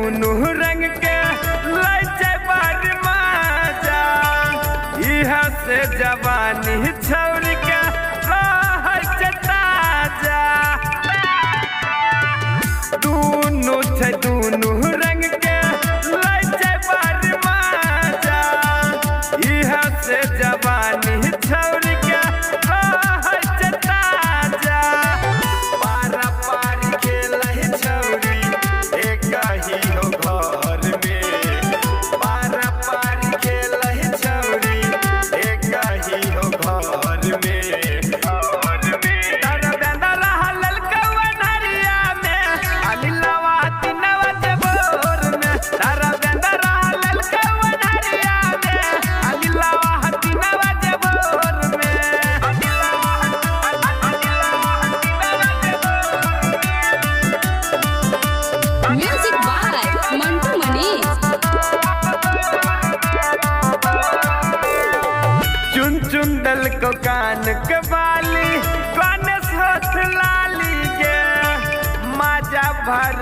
दूनू रंग के लैचे बार माजा इहा से जवानी छौर के रहै ताजा दूनू छै दूनू रंग के लैचे बार माजा इहा से जवानी छौर के रहै ताजा पारा पारी खेलै छौरी एक ही हो घर में पारा पारी खेलै छौरी एक ही हो घर में तारा बेंदा रहल ललकवा नरिया में अनिलवा तिनवा के बोर में तारा बेंदा रहल ललकवा नरिया में अनिलवा तिनवा के बोर में Music by Mantu Manish. चुन चुन दल को कान के बाली कान हाथ लाली गे माजा भर